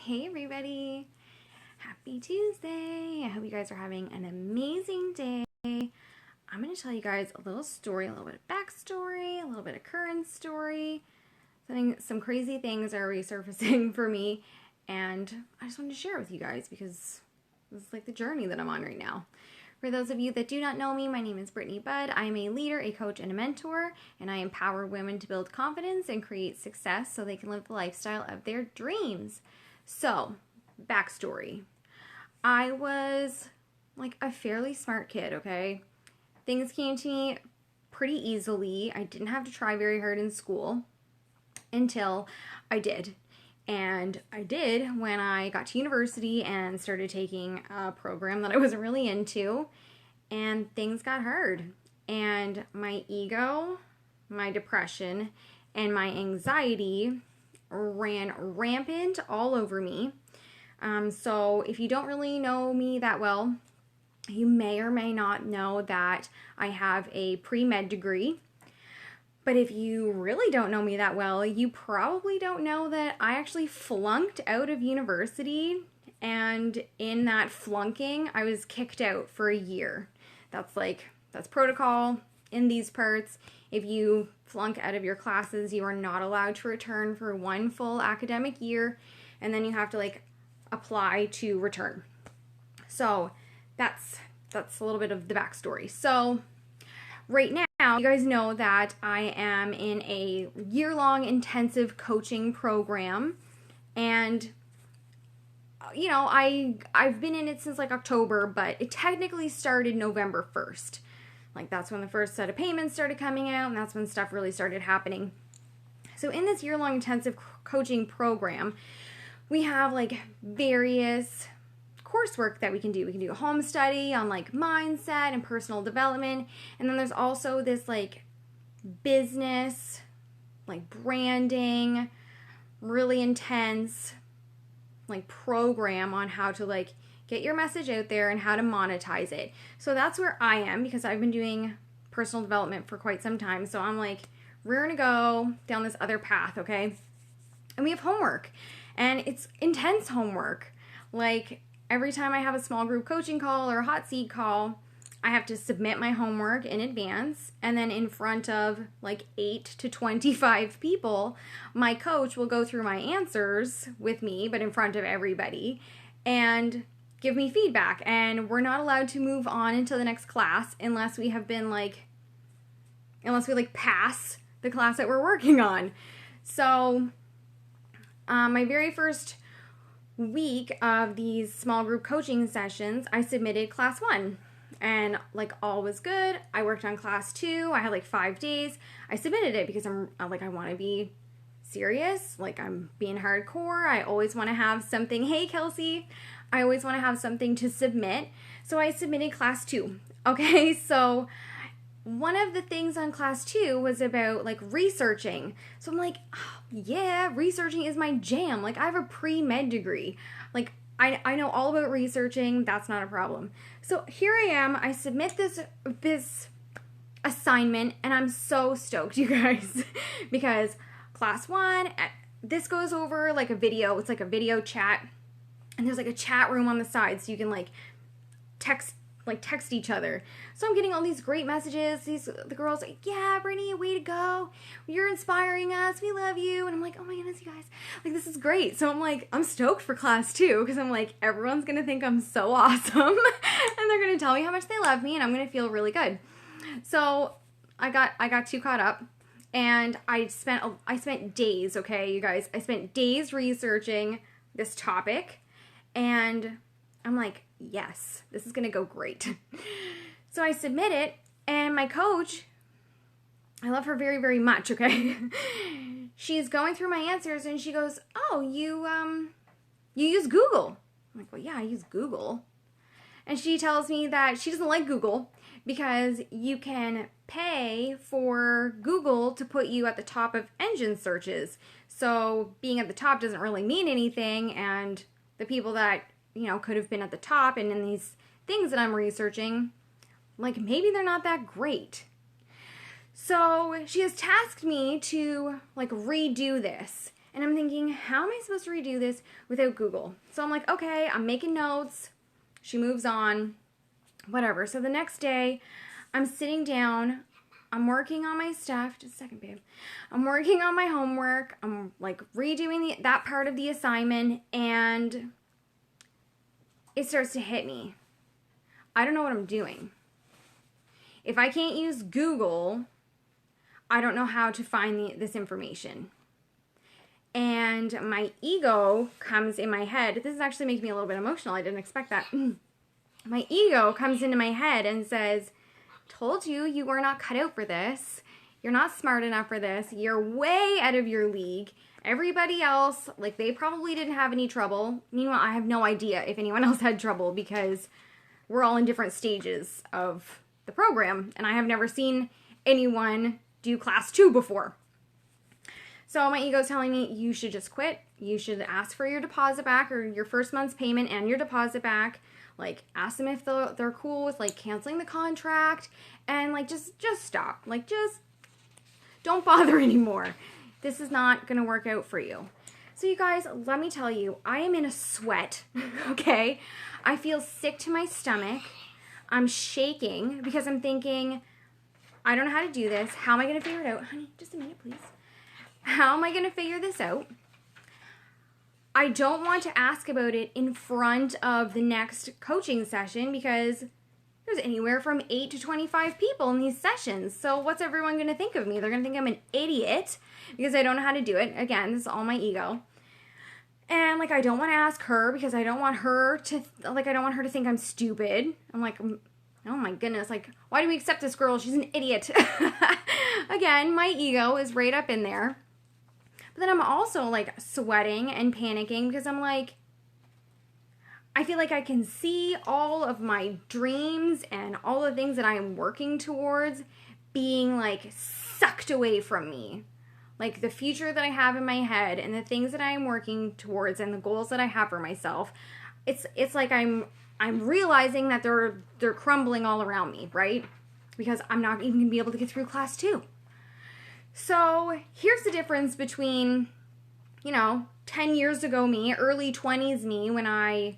Hey everybody! Happy Tuesday! I hope you guys are having an amazing day. I'm going to tell you guys a little story, a little bit of backstory, a little bit of current story. Some crazy things are resurfacing for me, and I just wanted to share it with you guys because this is like the journey that I'm on right now. For those of you that do not know me, my name is Brittany Budd. I am a leader, a coach, and a mentor, and I empower women to build confidence and create success so they can live the lifestyle of their dreams. So, backstory. I was like a fairly smart kid, okay? Things came to me pretty easily. I didn't have to try very hard in school until I did. And I did when I got to university and started taking a program that I wasn't really into, and things got hard. And my ego, my depression, and my anxiety ran rampant all over me. So if you don't really know me that well, you may or may not know that I have a pre-med degree. But if you really don't know me that well, you probably don't know that I actually flunked out of university, and in that flunking, I was kicked out for a year. That's protocol in these parts. If you flunk out of your classes, you are not allowed to return for one full academic year, and then you have to apply to return. So that's a little bit of the backstory. So right now, you guys know that I am in a year-long intensive coaching program, and I've been in it since October, but it technically started November 1st. That's when the first set of payments started coming out, and that's when stuff really started happening. So in this year-long intensive coaching program, we have various coursework that we can do. We can do a home study on mindset and personal development, and then there's also this business, branding, really intense program on how to get your message out there and how to monetize it. So that's where I am, because I've been doing personal development for quite some time. So I'm rearing to go down this other path, okay? And we have homework, and it's intense homework. Every time I have a small group coaching call or a hot seat call, I have to submit my homework in advance, and then in front of 8 to 25 people, my coach will go through my answers with me, but in front of everybody, and give me feedback. And we're not allowed to move on into the next class unless we have been unless we pass the class that we're working on. So my very first week of these small group coaching sessions, I submitted class 1, and all was good. I worked on class 2. I had 5 days. I submitted it because I want to be serious. I'm being hardcore. I always want to have something. Hey, Kelsey. I always want to have something to submit. So I submitted class 2. Okay, so one of the things on class 2 was about researching. So I'm oh, yeah, researching is my jam. I have a pre-med degree. I know all about researching. That's not a problem. So here I am. I submit this assignment, and I'm so stoked, you guys, because class 1, this goes over a video. It's a video chat, and there's a chat room on the side, so you can text each other. So I'm getting all these great messages. The girls yeah, Brittany, way to go. You're inspiring us. We love you. And I'm oh my goodness, you guys, this is great. So I'm stoked for class 2, because I'm everyone's going to think I'm so awesome, and they're going to tell me how much they love me, and I'm going to feel really good. So I got too caught up, and I spent days, okay, you guys, I spent days researching this topic, and I'm yes, this is going to go great. So I submit it, and my coach, I love her very, very much, okay? She's going through my answers, and she goes, oh, you use Google. I'm well, yeah, I use Google. And she tells me that she doesn't like Google because you can pay for Google to put you at the top of engine searches. So being at the top doesn't really mean anything, and the people that could have been at the top and in these things that I'm researching, maybe they're not that great. So she has tasked me to redo this. And I'm thinking, how am I supposed to redo this without Google? So I'm like, okay, I'm making notes. She moves on, whatever. So the next day, I'm sitting down. I'm working on my stuff. Just a second, babe. I'm working on my homework. I'm like redoing that part of the assignment, and it starts to hit me. I don't know what I'm doing. If I can't use Google, I don't know how to find this information. And my ego comes in my head. This is actually making me a little bit emotional. I didn't expect that. My ego comes into my head and says, told you you were not cut out for this. You're not smart enough for this. You're way out of your league. Everybody else, like, they probably didn't have any trouble. Meanwhile, I have no idea if anyone else had trouble because we're all in different stages of the program, and I have never seen anyone do class 2 before. So my ego's telling me, you should just quit. You should ask for your deposit back, or your first month's payment and your deposit back. Like, ask them if they're cool with, like, canceling the contract, and, like, just stop. Like, just don't bother anymore. This is not going to work out for you. So you guys, let me tell you, I am in a sweat, okay? I feel sick to my stomach. I'm shaking because I'm thinking, I don't know how to do this. How am I going to figure it out? Honey, just a minute, please. How am I going to figure this out? I don't want to ask about it in front of the next coaching session because there's anywhere from 8 to 25 people in these sessions. So what's everyone going to think of me? They're going to think I'm an idiot because I don't know how to do it. Again, this is all my ego. And, like, I don't want to ask her because I don't want her to, I don't want her to think I'm stupid. I'm like, oh my goodness, like, why do we accept this girl? She's an idiot. Again, my ego is right up in there. But then I'm also, like, sweating and panicking because I'm like, I feel like I can see all of my dreams and all the things that I am working towards being, like, sucked away from me. Like, the future that I have in my head and the things that I am working towards and the goals that I have for myself, it's like I'm realizing that they're crumbling all around me, right? Because I'm not even going to be able to get through class 2. So here's the difference between, 10 years ago me, early 20s me, when I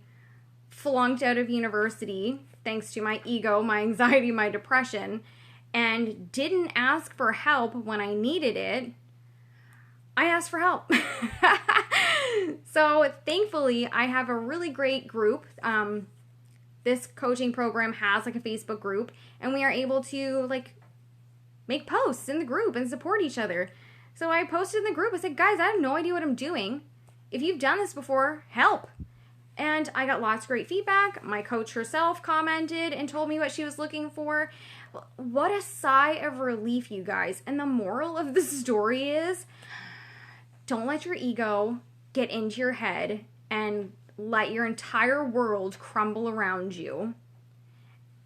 flunked out of university, thanks to my ego, my anxiety, my depression, and didn't ask for help when I needed it. I asked for help. So thankfully, I have a really great group. This coaching program has, like, a Facebook group, and we are able to, like, make posts in the group and support each other. So I posted in the group. I said, guys, I have no idea what I'm doing. If you've done this before, help. And I got lots of great feedback. My coach herself commented and told me what she was looking for. What a sigh of relief, you guys. And the moral of the story is, don't let your ego get into your head and let your entire world crumble around you.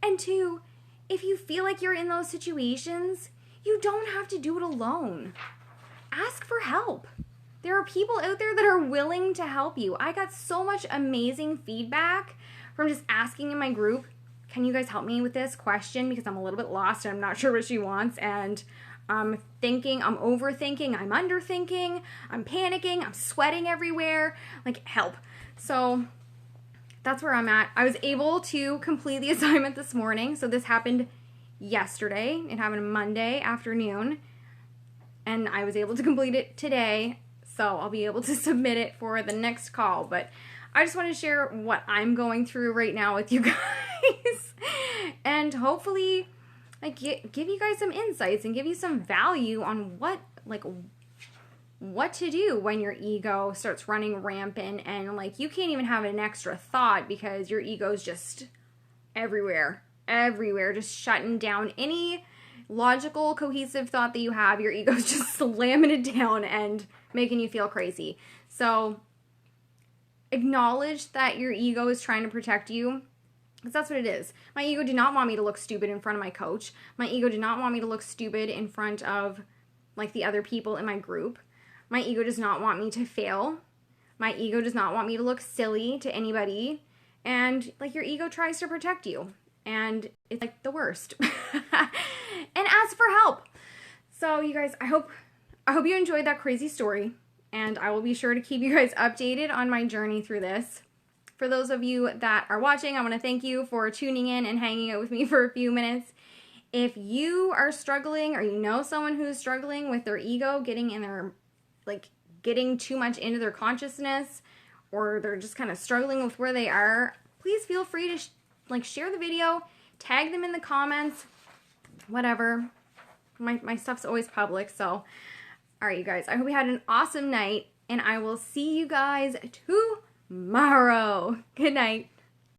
And 2, if you feel like you're in those situations, you don't have to do it alone. Ask for help. There are people out there that are willing to help you. I got so much amazing feedback from just asking in my group, can you guys help me with this question? Because I'm a little bit lost and I'm not sure what she wants. And I'm thinking, I'm overthinking, I'm underthinking, I'm panicking, I'm sweating everywhere. Like, help. So that's where I'm at. I was able to complete the assignment this morning. So this happened yesterday. It happened Monday afternoon. And I was able to complete it today. So I'll be able to submit it for the next call. But I just want to share what I'm going through right now with you guys. And hopefully, like, give you guys some insights and give you some value on what to do when your ego starts running rampant and, like, you can't even have an extra thought because your ego's just everywhere, just shutting down any logical, cohesive thought that you have. Your ego's just slamming it down and making you feel crazy. So acknowledge that your ego is trying to protect you, because that's what it is. My ego did not want me to look stupid in front of my coach. My ego did not want me to look stupid in front of, like, the other people in my group. My ego does not want me to fail. My ego does not want me to look silly to anybody. And, like, your ego tries to protect you. And it's, like, the worst. And ask for help. So, you guys, I hope you enjoyed that crazy story. and I will be sure to keep you guys updated on my journey through this. For those of you that are watching, I want to thank you for tuning in and hanging out with me for a few minutes. If you are struggling, or you know someone who's struggling with their ego getting in their, like, getting too much into their consciousness, or they're just kind of struggling with where they are, please feel free to share the video, tag them in the comments, whatever. My stuff's always public, so all right, you guys, I hope you had an awesome night, and I will see you guys tomorrow. Good night.